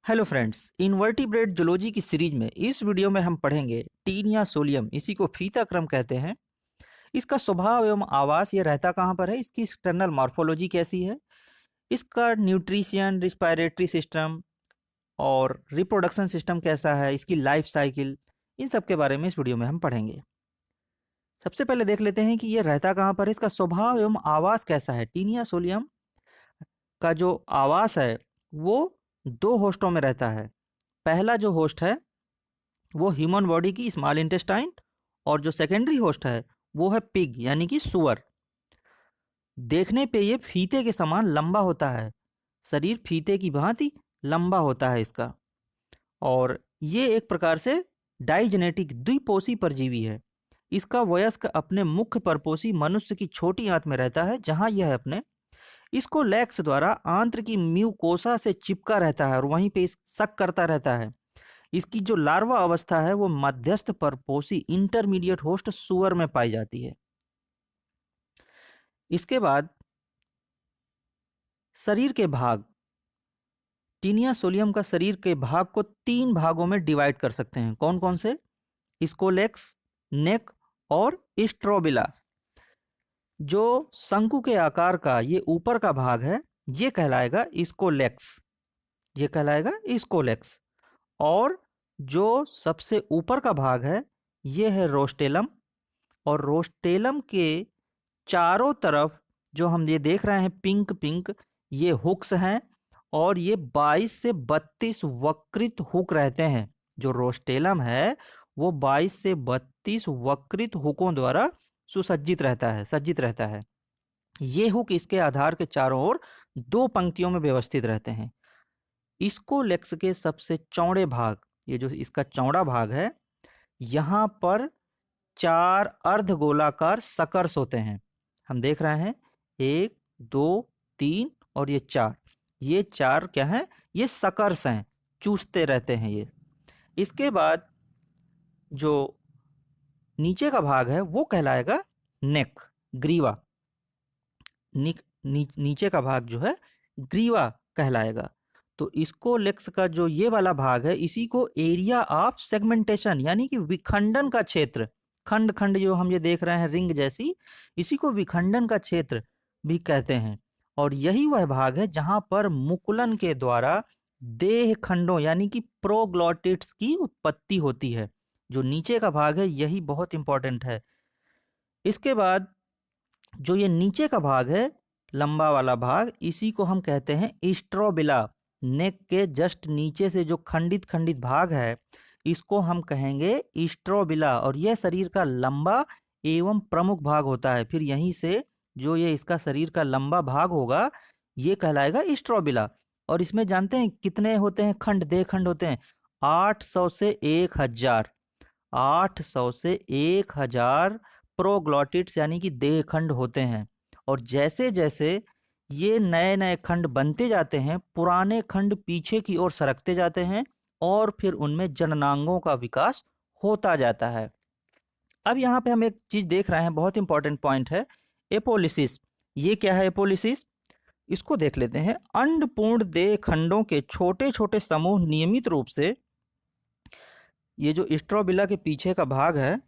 Hello friends, invertebrate zoology की series में इस वीडियो में हम पढ़ेंगे टीनिया सोलियम। इसी को फीता क्रम कहते हैं। इसका स्वभाव एवं आवास ये रहता कहाँ पर है, इसकी एक्सटर्नल मॉर्फोलॉजी कैसी है, इसका न्यूट्रिशन, रिस्पायरेटरी सिस्टम और रिप्रोडक्शन सिस्टम कैसा है, इसकी लाइफ साइकिल, इन सब के बारे में इस वीडियो में हम पढ़ेंगे। सबसे पहले देख लेते हैं कि ये रहता कहाँ पर है, इसका स्वभाव एवं आवास कैसा है। टीनिया सोलियम का जो आवास है वो दो होस्टों में रहता है। पहला जो होस्ट है वो ह्यूमन बॉडी की स्मॉल इंटेस्टाइन, और जो सेकेंडरी होस्ट है वो है पिग यानी कि सुअर। देखने पे ये फीते के समान लंबा होता है, शरीर फीते की भांति लंबा होता है इसका। और ये एक प्रकार से डाइजेनेटिक द्विपोषी परजीवी है। इसका वयस्क अपने मुख्य परपोषी मनुष्य की छोटी आंत में रहता है, जहां यह अपने इसको लैक्स द्वारा आंत्र की म्यूकोसा से चिपका रहता है और वहीं पे सक करता रहता है। इसकी जो लार्वा अवस्था है वो मध्यस्थ परपोषी इंटरमीडिएट होस्ट सुअर में पाई जाती है। इसके बाद शरीर के भाग, टीनिया सोलियम का शरीर के भाग को तीन भागों में डिवाइड कर सकते हैं। कौन कौन से? स्कोलेक्स, नेक और स्ट्रोबिला। जो शंकु के आकार का ये ऊपर का भाग है ये कहलाएगा स्कोलेक्स, ये कहलाएगा स्कोलेक्स। और जो सबसे ऊपर का भाग है ये है रोस्टेलम, और रोस्टेलम के चारों तरफ जो हम ये देख रहे हैं पिंक पिंक, ये हुक्स हैं, और ये 22 से 32 वक्रित हुक रहते हैं। जो रोस्टेलम है वो 22 से 32 वक्रित हुकों द्वारा सुसज्जित रहता है, सज्जित रहता है। ये हुक इसके आधार के चारों ओर दो पंक्तियों में व्यवस्थित रहते हैं। इसको लेक्स के सबसे चौड़े भाग, ये जो इसका चौड़ा भाग है, यहाँ पर चार अर्धगोलाकार सकर्स होते हैं। हम देख रहे हैं 1, 2, 3 और ये चार क्या है? ये सकर्स हैं, चूसते रहते हैं ये। इसके बाद जो नीचे का भाग है वो कहलाएगा नेक, ग्रीवा। नीचे का भाग जो है ग्रीवा कहलाएगा। तो इसको लेक्स का जो ये वाला भाग है इसी को एरिया ऑफ सेगमेंटेशन यानी कि विखंडन का क्षेत्र, खंड खंड जो हम ये देख रहे हैं रिंग जैसी, इसी को विखंडन का क्षेत्र भी कहते हैं। और यही वह भाग है जहां पर मुकुलन के द्वारा देह खंडों यानी कि प्रोग्लॉटिड्स की उत्पत्ति होती है। जो नीचे का भाग है यही बहुत इंपॉर्टेंट है। इसके बाद जो ये नीचे का भाग है, लंबा वाला भाग, इसी को हम कहते हैं स्ट्रोबिला। नेक के जस्ट नीचे से जो खंडित खंडित भाग है इसको हम कहेंगे स्ट्रोबिला, और यह शरीर का लंबा एवं प्रमुख भाग होता है। फिर यहीं से जो ये इसका शरीर का लंबा भाग होगा ये कहलाएगा स्ट्रोबिला। और इसमें जानते हैं कितने होते हैं खंड, देह खंड होते हैं? 800 से 1000, 800 से 1000 प्रोग्लॉटिड्स यानी कि देह खंड होते हैं। और जैसे जैसे ये नए नए खंड बनते जाते हैं, पुराने खंड पीछे की ओर सरकते जाते हैं और फिर उनमें जननांगों का विकास होता जाता है। अब यहाँ पे हम एक चीज देख रहे हैं, बहुत इंपॉर्टेंट पॉइंट है, एपोलिसिस। ये क्या है एपोलिसिस? इसको देख लेते हैं। अंडपूर्ण देह खंडों के छोटे छोटे समूह नियमित रूप से, ये जो स्ट्रोबिला के पीछे का भाग है,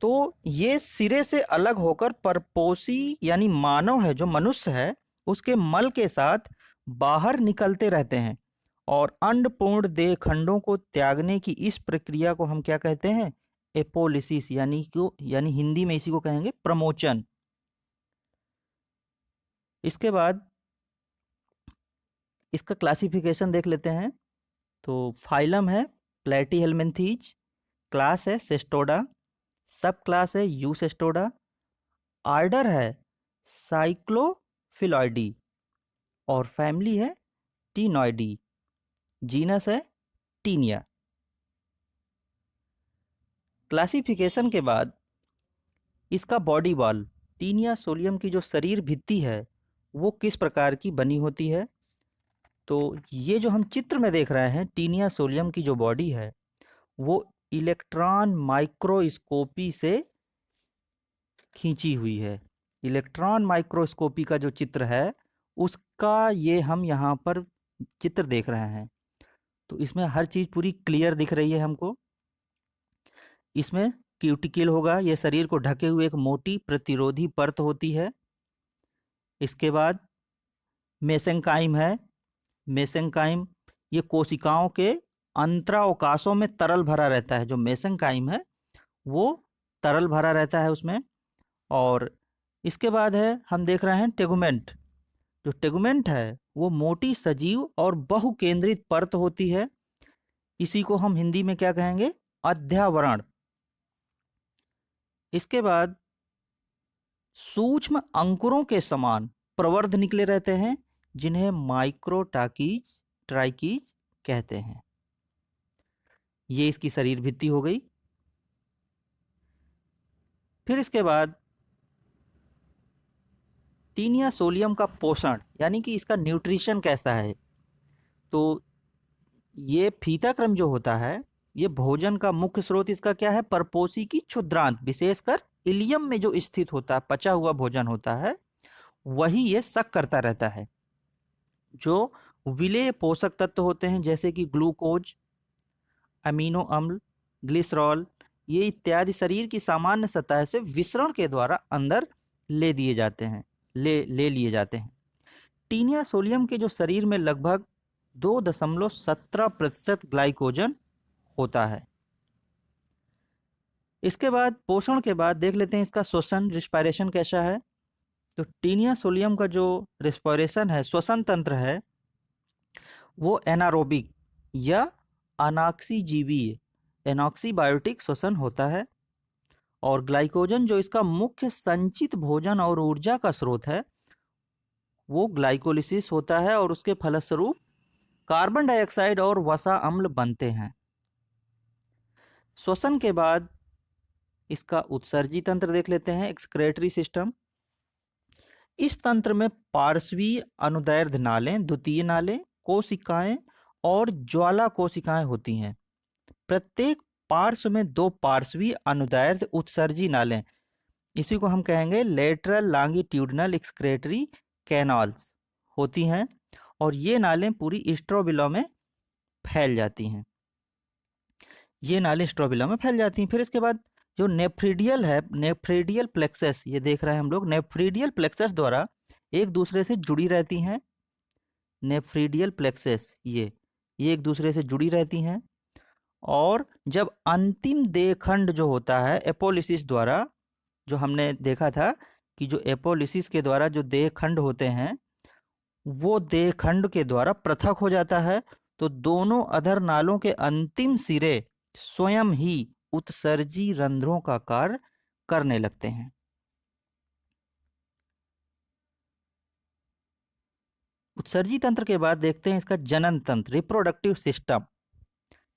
तो ये सिरे से अलग होकर परपोषी यानी मानव है, जो मनुष्य है, उसके मल के साथ बाहर निकलते रहते हैं। और अंडपूर्ण देह खंडों को त्यागने की इस प्रक्रिया को हम क्या कहते हैं? एपोलिसिस, यानी हिंदी में इसी को कहेंगे प्रमोचन। इसके बाद इसका क्लासिफिकेशन देख लेते हैं। तो फाइलम है प्लेटीहेल्मिन्थीज, क्लास है सेस्टोडा, सब क्लास है यूसेस्टोडा, आर्डर है साइक्लोफिलॉइडी, और फैमिली है टीनॉइडी, जीनस है टीनिया। क्लासिफिकेशन के बाद इसका बॉडी वॉल, टीनिया सोलियम की जो शरीर भित्ति है वो किस प्रकार की बनी होती है? तो ये जो हम चित्र में देख रहे हैं, टीनिया सोलियम की जो बॉडी है वो इलेक्ट्रॉन माइक्रोस्कोपी से खींची हुई है। इलेक्ट्रॉन माइक्रोस्कोपी का जो चित्र है उसका ये हम यहाँ पर चित्र देख रहे हैं। तो इसमें हर चीज पूरी क्लियर दिख रही है हमको। इसमें क्यूटिकल होगा, ये शरीर को ढके हुए एक मोटी प्रतिरोधी परत होती है। इसके बाद मेसेंकाइम है। मेसेंकाइम ये कोशिकाओं के अंतरावकाशों में तरल भरा रहता है। जो मेसेंकाइम है वो तरल भरा रहता है उसमें। और इसके बाद है हम देख रहे हैं टेगुमेंट। जो टेगुमेंट है वो मोटी सजीव और बहुकेंद्रित परत होती है। इसी को हम हिंदी में क्या कहेंगे? अध्यावरण। इसके बाद सूक्ष्म अंकुरों के समान प्रवर्ध निकले रहते हैं, जिन्हें माइक्रोटाकीज ट्राइकीज कहते हैं। ये इसकी शरीर भित्ति हो गई। फिर इसके बाद टीनिया सोलियम का पोषण यानी कि इसका न्यूट्रिशन कैसा है। तो ये फीताक्रम जो होता है, ये भोजन का मुख्य स्रोत इसका क्या है? परपोषी की क्षुद्रांत, विशेषकर इलियम में जो स्थित होता है, पचा हुआ भोजन होता है, वही ये शक करता रहता है। जो विलेय पोषक तत्व होते हैं जैसे कि ग्लूकोज, अमीनो अम्ल, ग्लिसरॉल, ये इत्यादि शरीर की सामान्य सतह से विसरण के द्वारा अंदर ले लिए जाते हैं। टीनिया सोलियम के जो शरीर में लगभग 2.17% ग्लाइकोजन होता है। इसके बाद पोषण के बाद देख लेते हैं इसका श्वसन, रिस्पायरेशन कैसा है। तो टीनिया सोलियम का जो रिस्पायरेशन है, श्वसन तंत्र है, वो एनारोबिक या अनाक्सीजीवीय एनॉक्सीबायोटिक श्वसन होता है। और ग्लाइकोजन जो इसका मुख्य संचित भोजन और ऊर्जा का स्रोत है, वो ग्लाइकोलिसिस होता है और उसके फलस्वरूप कार्बन डाइऑक्साइड और वसा अम्ल बनते हैं। श्वसन के बाद इसका उत्सर्जी तंत्र देख लेते हैं, एक्सक्रेटरी सिस्टम। इस तंत्र में पार्श्वीय अनुदैर्ध्य नालें, द्वितीय नालें, कोशिकाएं और ज्वाला कोशिकाएं होती हैं। प्रत्येक पार्श्व में 2 पार्श्वीय अनुदैर्ध्य उत्सर्जी नालें, इसी को हम कहेंगे लेटरल लॉन्गिट्यूडिनल एक्सक्रेटरी कैनाल्स होती हैं। और ये नालें पूरी स्ट्रोबिला में फैल जाती हैं। फिर इसके बाद जो नेफ्रीडियल है, नेफ्रीडियल प्लेक्सस, ये देख रहे हैं हम लोग, नेफ्रीडियल प्लेक्सस द्वारा एक दूसरे से जुड़ी रहती हैं। नेफ्रीडियल प्लेक्सस ये एक दूसरे से जुड़ी रहती हैं। और जब अंतिम देहखंड जो होता है एपोलिसिस द्वारा, जो हमने देखा था कि जो एपोलिसिस के द्वारा जो देहखंड होते हैं, वो देहखंड के द्वारा पृथक हो जाता है, तो दोनों अधर नालों के अंतिम सिरे स्वयं ही उत्सर्जी रंध्रों का कार्य करने लगते हैं। उत्सर्जी तंत्र के बाद देखते हैं इसका जनन तंत्र, रिप्रोडक्टिव सिस्टम।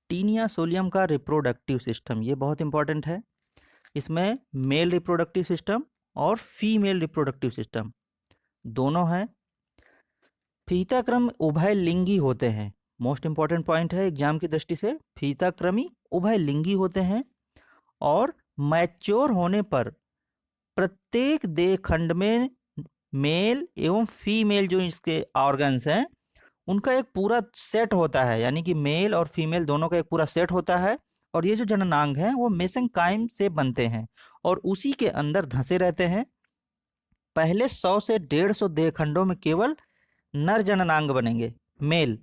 टीनिया सोलियम का रिप्रोडक्टिव सिस्टम ये बहुत इंपॉर्टेंट है। इसमें मेल रिप्रोडक्टिव सिस्टम और फीमेल रिप्रोडक्टिव सिस्टम दोनों हैं। फीताक्रम उभय लिंगी होते हैं, मोस्ट इंपॉर्टेंट पॉइंट है एग्जाम की दृष्टि से। फीताक्रमी उभय लिंगी होते हैं और मैच्योर होने पर प्रत्येक देहखंड में मेल एवं फीमेल जो इसके ऑर्गन्स हैं, उनका एक पूरा सेट होता है, यानी कि मेल और फीमेल दोनों का एक पूरा सेट होता है। और ये जो जननांग हैं वो मेसेंकाइम से बनते हैं और उसी के अंदर धंसे रहते हैं। पहले 100 से 150 देहखंडों में केवल नर जननांग बनेंगे, मेल,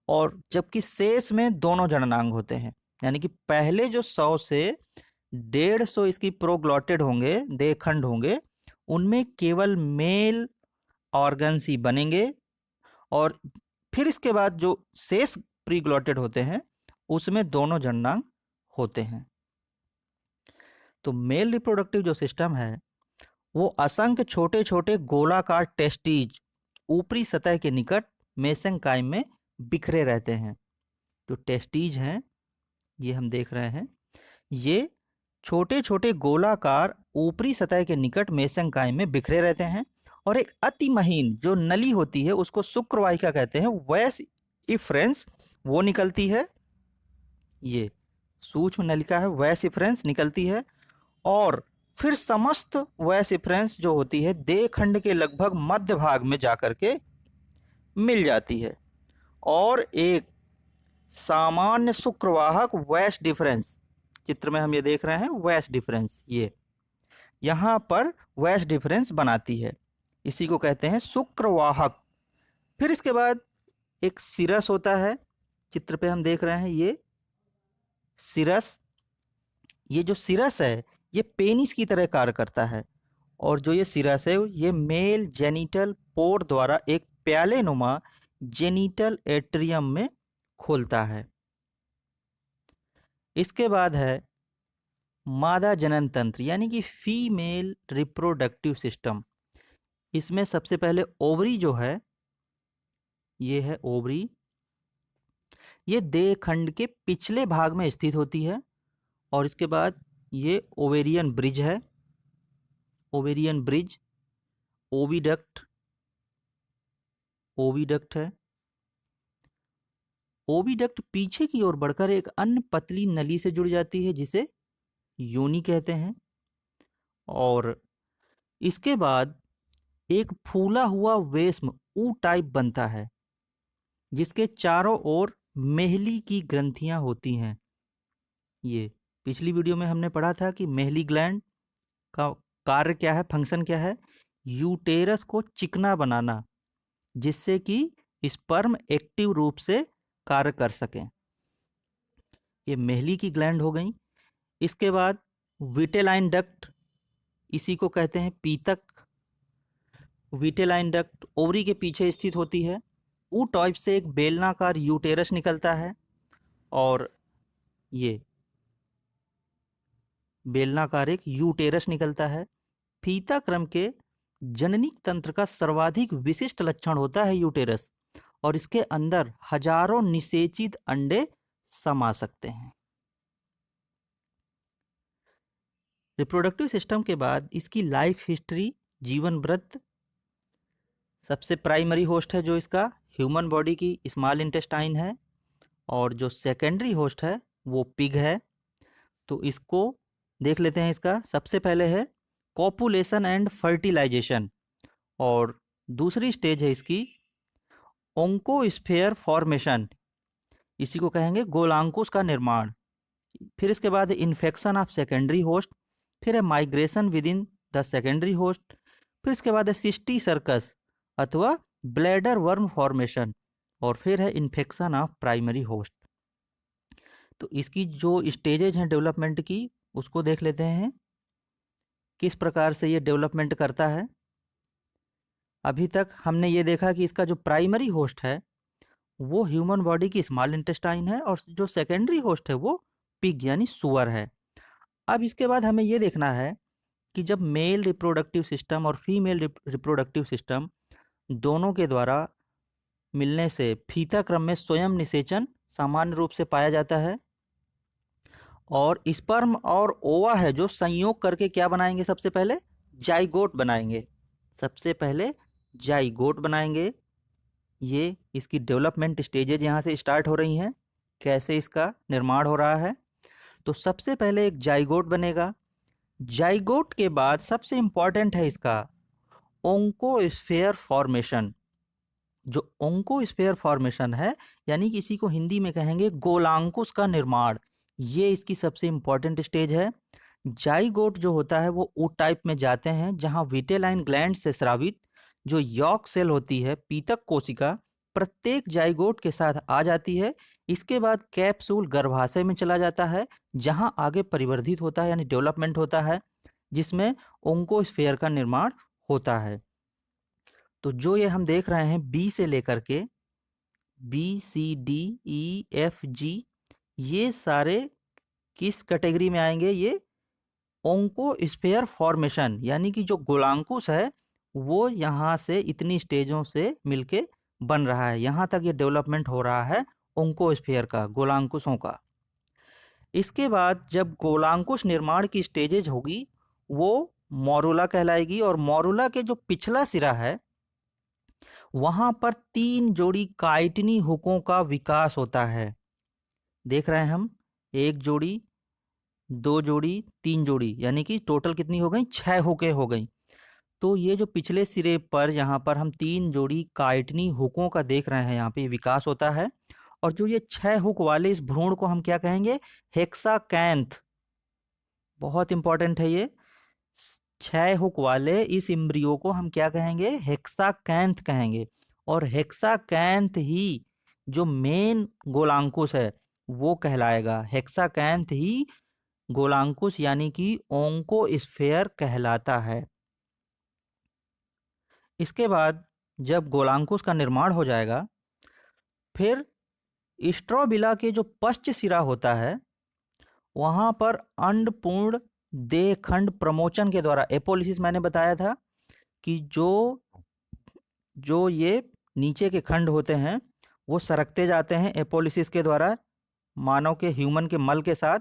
और जबकि शेष में दोनों जननांग होते हैं। यानी कि पहले जो 100 से 150 इसकी प्रोग्लॉटेड होंगे, देहखंड होंगे, उनमें केवल मेल ऑर्गन्स ही बनेंगे। और फिर इसके बाद जो शेष प्रीग्लॉटेड होते हैं उसमें दोनों जननांग होते हैं। तो मेल रिप्रोडक्टिव जो सिस्टम है वो असंख्य छोटे छोटे गोलाकार टेस्टीज ऊपरी सतह के निकट मेसेंकाइम में बिखरे रहते हैं। जो टेस्टीज हैं ये हम देख रहे हैं, ये छोटे छोटे गोलाकार ऊपरी सतह के निकट मेसेंकाइम में बिखरे रहते हैं। और एक अति महीन जो नली होती है उसको शुक्रवाहिका कहते हैं, वैस इफ्रेंस वो निकलती है। ये सूक्ष्म नलिका है, वैस इफ्रेंस निकलती है। और फिर समस्त वैस इफ्रेंस जो होती है देहखंड के लगभग मध्य भाग में जाकर के मिल जाती है और एक सामान्य शुक्रवाहक वैश डिफरेंस, चित्र में हम ये देख रहे हैं वैश डिफरेंस, ये यहाँ पर वैश डिफरेंस बनाती है, इसी को कहते हैं शुक्रवाहक। फिर इसके बाद एक सिरस होता है, चित्र पे हम देख रहे हैं ये सिरस। ये जो सिरस है ये पेनिस की तरह कार्य करता है, और जो ये सिरस है ये मेल जेनिटल पोर द्वारा एक प्याले नुमा जेनिटल एट्रियम में खोलता है। इसके बाद है मादा जनन तंत्र यानी कि फीमेल रिप्रोडक्टिव सिस्टम। इसमें सबसे पहले ओवरी जो है, ये है ओवरी, ये देह खंड के पिछले भाग में स्थित होती है। और इसके बाद ये ओवेरियन ब्रिज है, ओवेरियन ब्रिज, ओविडक्ट, ओविडक्ट है। ओविडक्ट पीछे की ओर बढ़कर एक अन्य पतली नली से जुड़ जाती है जिसे योनि कहते हैं। और इसके बाद एक फूला हुआ वेश्म ऊ टाइप बनता है जिसके चारों ओर मेहली की ग्रंथियां होती हैं। ये पिछली वीडियो में हमने पढ़ा था कि मेहली ग्लैंड का कार्य क्या है, फंक्शन क्या है, यूटेरस को चिकना बनाना जिससे कि स्पर्म एक्टिव रूप से कार्य कर सकें। ये मेहली की ग्लैंड हो गई। इसके बाद विटेलाइन डक्ट, इसी को कहते हैं पीतक। विटेलाइन डक्ट ओवरी के पीछे स्थित होती है। ऊ टाइप से एक बेलनाकार यूटेरस निकलता है, और ये बेलनाकार एक यूटेरस निकलता है। फीता क्रम के जननिक तंत्र का सर्वाधिक विशिष्ट लक्षण होता है यूटेरस, और इसके अंदर हजारों निषेचित अंडे समा सकते हैं। रिप्रोडक्टिव सिस्टम के बाद इसकी लाइफ हिस्ट्री, जीवन वृत्त। सबसे प्राइमरी होस्ट है जो इसका ह्यूमन बॉडी की स्मॉल इंटेस्टाइन है, और जो सेकेंडरी होस्ट है वो पिग है। तो इसको देख लेते हैं। इसका सबसे पहले है कॉपुलेशन एंड फर्टिलाइजेशन, और दूसरी स्टेज है इसकी ओंकोस्फेयर फॉर्मेशन, इसी को कहेंगे गोलांकुश का निर्माण। फिर इसके बाद इन्फेक्शन ऑफ सेकेंडरी होस्ट, फिर है migration with in the secondary host, फिर इसके बाद है सिस्टी सर्कस अथवा ब्लैडर वर्म फॉर्मेशन, और फिर है इन्फेक्शन ऑफ प्राइमरी होस्ट। तो इसकी जो स्टेजेज हैं डेवलपमेंट की उसको देख लेते हैं, किस प्रकार से ये डेवलपमेंट करता है। अभी तक हमने ये देखा कि इसका जो प्राइमरी होस्ट है वो ह्यूमन बॉडी की स्मॉल इंटेस्टाइन है, और जो सेकेंडरी होस्ट है वो पिग यानी सुअर है। अब इसके बाद हमें ये देखना है कि जब मेल रिप्रोडक्टिव सिस्टम और फीमेल रिप्रोडक्टिव सिस्टम दोनों के द्वारा मिलने से फीता क्रम में स्वयं निषेचन सामान्य रूप से पाया जाता है, और स्पर्म और ओवा है जो संयोग करके क्या बनाएंगे, सबसे पहले जाइगोट बनाएंगे। सबसे पहले जाइगोट बनाएंगे। ये इसकी डेवलपमेंट स्टेजेज यहाँ से स्टार्ट हो रही हैं, कैसे इसका निर्माण हो रहा है। तो सबसे पहले एक जाइगोट बनेगा। जाइगोट के बाद सबसे इंपॉर्टेंट है इसका ओंकोस्फेयर फॉर्मेशन। जो ओंकोस्फेयर फॉर्मेशन है यानी कि इसी को हिंदी में कहेंगे गोलांकुश का निर्माण, ये इसकी सबसे इंपॉर्टेंट स्टेज है। जाइगोट जो होता है वो ऊ टाइप में जाते हैं जहां विटेलाइन ग्लैंड से स्रावित जो यॉक सेल होती है, पीतक कोशिका, प्रत्येक जाइगोट के साथ आ जाती है। इसके बाद कैप्सूल गर्भाशय में चला जाता है जहां आगे परिवर्धित होता है यानी डेवलपमेंट होता है, जिसमें ओंकोस्फेयर का निर्माण होता है। तो जो ये हम देख रहे हैं बी से लेकर के B C D E F G, ये सारे किस कैटेगरी में आएंगे, ये ओंकोस्फेयर फॉर्मेशन यानी कि जो गोलांकुश है वो यहाँ से इतनी स्टेजों से मिलके बन रहा है, यहाँ तक ये डेवलपमेंट हो रहा है ओंकोस्फेयर का, गोलांकुशों का। इसके बाद जब गोलांकुश निर्माण की स्टेजेज होगी वो मोरुला कहलाएगी, और मोरुला के जो पिछला सिरा है वहां पर 3 जोड़ी काइटिनी हुकों का विकास होता है। देख रहे हैं हम, 1 जोड़ी, 2 जोड़ी, 3 जोड़ी, यानी कि टोटल कितनी हो गई, 6 हुकें हो गई। तो ये जो पिछले सिरे पर यहाँ पर हम 3 जोड़ी काइटिनी हुकों का देख रहे हैं, यहाँ पे विकास होता है। और जो ये 6 हुक वाले इस भ्रूण को हम क्या कहेंगे? हेक्साकैंथ। बहुत इंपॉर्टेंट है ये। 6 हुक वाले इस इम्ब्रियो को हम क्या कहेंगे? हेक्साकैंथ कहेंगे। और हेक्साकैंथ ही जो मेन गोलांकुश है वो कहलाएगा। हेक्साकैंथ ही गोलांकुश यानी कि ओंकोस्फेयर कहलाता है। इसके बाद जब गोलांकुश का निर्माण हो जाएगा, फिर स्ट्रोबिला के जो पश्च सिरा होता है वहां पर अंडपूर्ण देह खंड प्रमोचन के द्वारा, एपोलिसिस मैंने बताया था कि जो जो ये नीचे के खंड होते हैं वो सरकते जाते हैं एपोलिसिस के द्वारा, मानव के ह्यूमन के मल के साथ।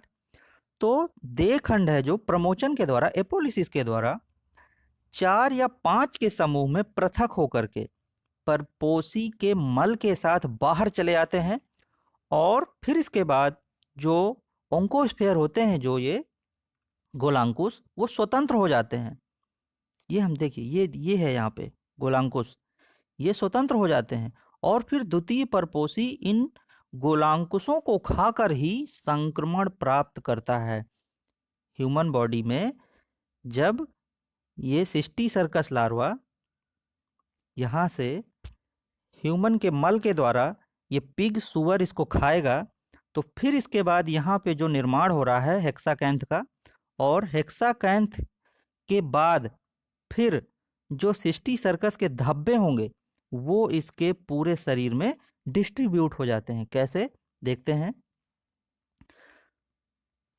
तो देह खंड है जो प्रमोचन के द्वारा, एपोलिसिस के द्वारा 4 या 5 के समूह में पृथक होकर के परपोषी के मल के साथ बाहर चले आते हैं। और फिर इसके बाद जो ओंकोस्फेयर होते हैं, जो ये गोलांकुश, वो स्वतंत्र हो जाते हैं। ये हम देखिए, ये है यहाँ पे गोलांकुश, ये स्वतंत्र हो जाते हैं। और फिर द्वितीय परपोषी इन गोलांकुशों को खाकर ही संक्रमण प्राप्त करता है। ह्यूमन बॉडी में जब ये सिस्टी सर्कस लार्वा यहाँ से ह्यूमन के मल के द्वारा ये पिग सुअर इसको खाएगा, तो फिर इसके बाद यहाँ पे जो निर्माण हो रहा है हेक्साकैंथ का, और हेक्साकैंथ के बाद फिर जो सिस्टी सर्कस के धब्बे होंगे वो इसके पूरे शरीर में डिस्ट्रीब्यूट हो जाते हैं। कैसे? देखते हैं।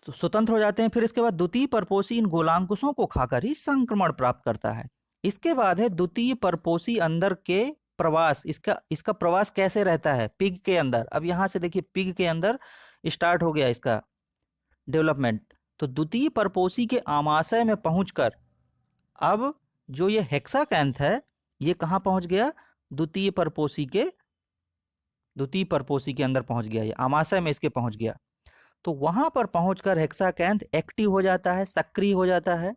तो स्वतंत्र हो जाते हैं। फिर इसके बाद द्वितीय परपोषी इन गोलांकुशों को खाकर ही संक्रमण प्राप्त करता है। इसके बाद है द्वितीय परपोषी अंदर के प्रवास। इसका प्रवास कैसे रहता है? पिग के अंदर। अब यहां से देखिए, पिग के अंदर स्टार्ट हो गया इसका डेवलपमेंट। तो द्वितीय परपोषी के आमाशय में पहुंचकर अब जो ये हेक्साकैंथ है ये कहां पहुंच गया? द्वितीय परपोषी के अंदर पहुंच गया, ये आमाशय में इसके पहुंच गया। तो वहां पर पहुंचकर हेक्साकैंथ एक्टिव हो जाता है, सक्रिय हो जाता है,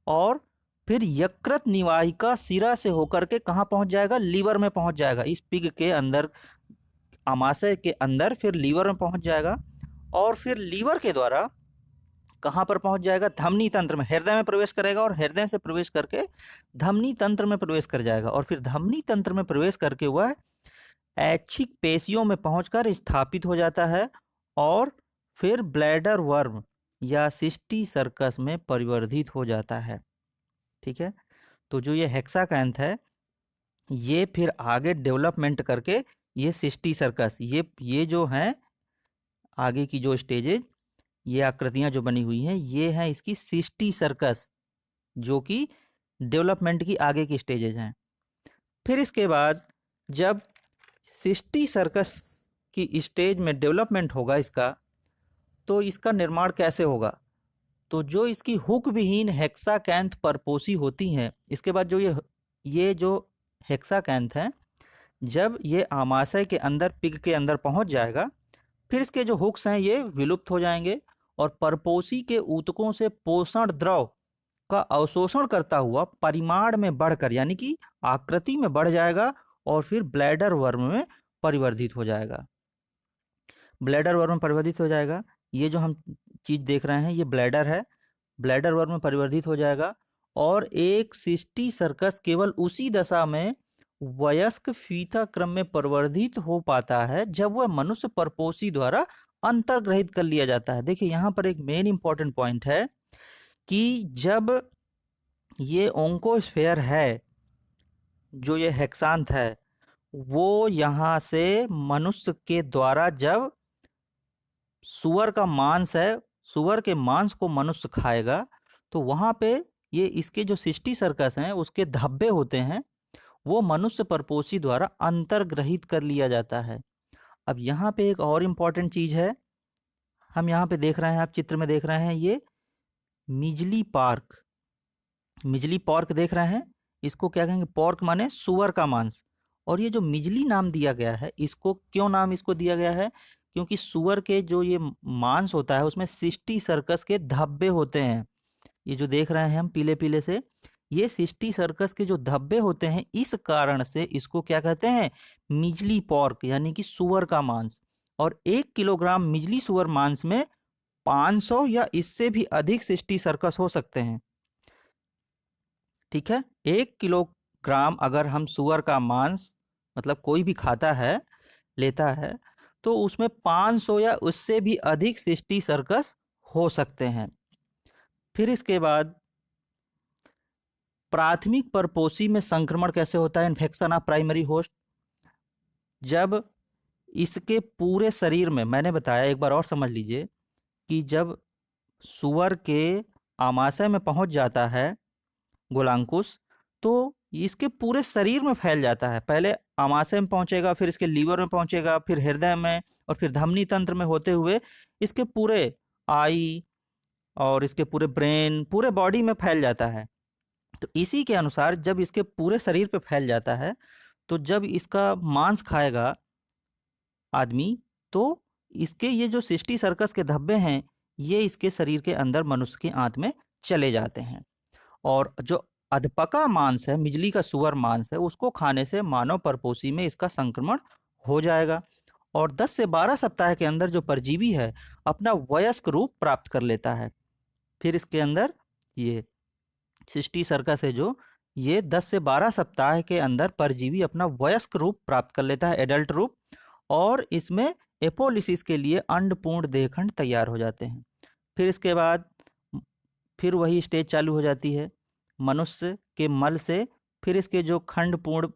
और फिर यकृत निवाहिका सिरा से होकर के कहां पहुंच जाएगा? लीवर में पहुंच जाएगा। इस पिग के अंदर, आमाशय के अंदर, फिर लीवर में पहुंच जाएगा। और फिर लीवर के द्वारा कहां पर पहुंच जाएगा? धमनी तंत्र में, हृदय में प्रवेश करेगा, और हृदय से प्रवेश करके धमनी तंत्र में प्रवेश कर जाएगा। और फिर धमनी तंत्र में प्रवेश करके वह ऐच्छिक पेशियों में पहुंचकर स्थापित हो जाता है, और फिर ब्लैडर वर्म या सिस्टी सर्कस में परिवर्धित हो जाता है। ठीक है। तो जो ये हेक्साकैंथ है ये फिर आगे डेवलपमेंट करके ये सिस्टी सर्कस, ये जो हैं आगे की जो स्टेजेज, ये आकृतियां जो बनी हुई हैं, ये हैं इसकी सिस्टी सर्कस, जो कि डेवलपमेंट की आगे की स्टेजेज हैं। फिर इसके बाद जब सिस्टी सर्कस की स्टेज में डेवलपमेंट होगा इसका, तो इसका निर्माण कैसे होगा? तो जो इसकी हुक विहीन हेक्साकैंथ परपोषी होती हैं, इसके बाद जो ये जो हेक्साकैंथ है, जब ये आमाशय के अंदर, पिग के अंदर पहुंच जाएगा, फिर इसके जो हुक्स हैं ये विलुप्त हो जाएंगे, और परपोषी के ऊतकों से पोषण द्रव का अवशोषण करता हुआ परिमाण में बढ़कर, यानी कि आकृति में बढ़ जाएगा, और फिर ब्लैडर वर्म में परिवर्तित हो जाएगा। ब्लैडर वर्म में परिवर्तित हो जाएगा। ये जो हम चीज देख रहे हैं ये ब्लैडर है, ब्लैडर वर्म में परिवर्तित हो जाएगा। और एक सिस्टी सर्कस केवल उसी दशा में वयस्क फीता क्रम में परिवर्तित हो पाता है जब वह मनुष्य परपोषी द्वारा अंतर्ग्रहित कर लिया जाता है। देखिए यहाँ पर एक मेन इंपॉर्टेंट पॉइंट है कि जब ये ओंकोस्फेयर है, जो ये हेक्सांथ है, वो यहाँ से मनुष्य के द्वारा, जब सुअर का मांस है, सुअर के मांस को मनुष्य खाएगा, तो वहां पे ये इसके जो सिस्टी सर्कस हैं उसके धब्बे होते हैं, वो मनुष्य परपोषी द्वारा अंतर्ग्रहित कर लिया जाता है। अब यहाँ पे एक और इम्पॉर्टेंट चीज है, हम यहाँ पे देख रहे हैं, आप चित्र में देख रहे हैं, ये मिजली पार्क, मिजली पॉर्क देख रहे हैं, इसको क्या कहेंगे? पॉर्क माने सुअर का मांस। और ये जो मिजली नाम दिया गया है, इसको क्यों नाम इसको दिया गया है? क्योंकि सुअर के जो ये मांस होता है उसमें सिस्टी सर्कस के धब्बे होते हैं। ये जो देख रहे हैं हम पीले पीले से, ये सिस्टी सर्कस के जो धब्बे होते हैं, इस कारण से इसको क्या कहते हैं? मिजली पॉर्क, यानी कि सुअर का मांस। और 1 किलोग्राम मिजली सुअर मांस में 500 या इससे भी अधिक सिस्टी सर्कस हो सकते हैं। ठीक है, 1 किलोग्राम अगर हम सुअर का मांस मतलब कोई भी खाता है, लेता है, तो उसमें 500 या उससे भी अधिक सिस्टी सर्कस हो सकते हैं। फिर इसके बाद प्राथमिक परपोषी में संक्रमण कैसे होता है, इन्फेक्शन ऑफ प्राइमरी होस्ट। जब इसके पूरे शरीर में, मैंने बताया एक बार और समझ लीजिए, कि जब सुअर के आमाशय में पहुंच जाता है गोलांकुश, तो इसके पूरे शरीर में फैल जाता है। पहले आमाशय में पहुंचेगा, फिर इसके लीवर में पहुंचेगा, फिर हृदय में, और फिर धमनी तंत्र में होते हुए इसके पूरे आई और इसके पूरे ब्रेन, पूरे बॉडी में फैल जाता है। तो इसी के अनुसार जब इसके पूरे शरीर पे फैल जाता है, तो जब इसका मांस खाएगा आदमी, तो इसके ये जो सिस्टी सर्कस के धब्बे हैं, ये इसके शरीर के अंदर मनुष्य की आंत में चले जाते हैं। और जो अधपका मांस है, मिजली का सुअर मांस है, उसको खाने से मानव परपोषी में इसका संक्रमण हो जाएगा और 10 से 12 सप्ताह के अंदर जो परजीवी है अपना वयस्क रूप प्राप्त कर लेता है। फिर इसके अंदर ये सिस्टी सर्कस है जो, ये 10 से 12 सप्ताह के अंदर परजीवी अपना वयस्क रूप प्राप्त कर लेता है, एडल्ट रूप, और इसमें एपोलिसिस के लिए अंडपूर्ण देहखंड तैयार हो जाते हैं। फिर इसके बाद फिर वही स्टेज चालू हो जाती है, मनुष्य के मल से फिर इसके जो खंडपूर्ण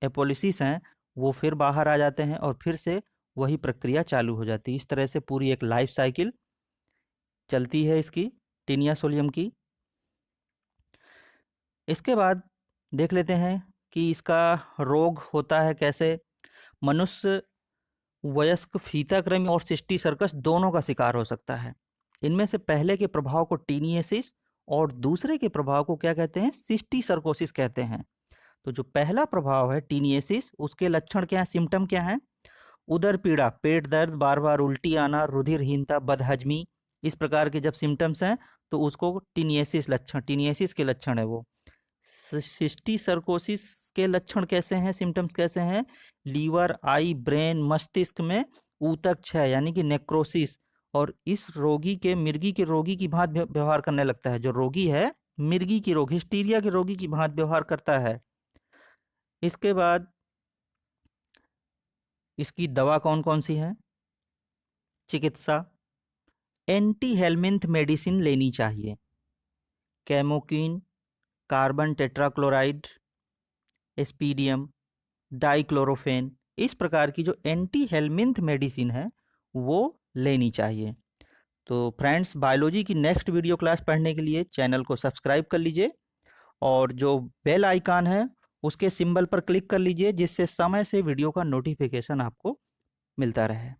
एपोलिसिस हैं वो फिर बाहर आ जाते हैं और फिर से वही प्रक्रिया चालू हो जाती है। इस तरह से पूरी एक लाइफ साइकिल चलती है इसकी, टीनिया सोलियम की। इसके बाद देख लेते हैं कि इसका रोग होता है कैसे। मनुष्य, वयस्क फीताकृमि और सिस्टी सर्कस दोनों का शिकार हो सकता है। इनमें से पहले के प्रभाव को टीनियसिस और दूसरे के प्रभाव को क्या कहते हैं, सिस्टी सर्कोसिस कहते हैं। तो जो पहला प्रभाव है टीनियसिस, उसके लक्षण क्या है, सिम्टम क्या है? उदर पीड़ा, पेट दर्द, बार बार उल्टी आना, रुधिरहीनता, बदहजमी, इस प्रकार के जब सिम्टम्स हैं तो उसको टीनियसिस के लक्षण है वो। सिस्टी सर्कोसिस के लक्षण कैसे हैं, सिम्टम्स कैसे हैं? लीवर, आई, ब्रेन, मस्तिष्क में ऊतक क्षय यानी कि नेक्रोसिस, और इस रोगी के मिर्गी के रोगी की भांति व्यवहार करने लगता है। जो रोगी है मिर्गी की रोगी, हिस्टीरिया के रोगी की भांति व्यवहार करता है। इसके बाद इसकी दवा कौन कौन सी है? चिकित्सा, एंटी हेलमिंथ मेडिसिन लेनी चाहिए, कैमोकिन, कार्बन टेट्राक्लोराइड, एस्पीडियम, डाइक्लोरोफेन, इस प्रकार की जो एंटी हेलमिंथ मेडिसिन है वो लेनी चाहिए। तो फ्रेंड्स, बायोलॉजी की नेक्स्ट वीडियो क्लास पढ़ने के लिए चैनल को सब्सक्राइब कर लीजिए और जो बेल आइकन है उसके सिंबल पर क्लिक कर लीजिए, जिससे समय से वीडियो का नोटिफिकेशन आपको मिलता रहे।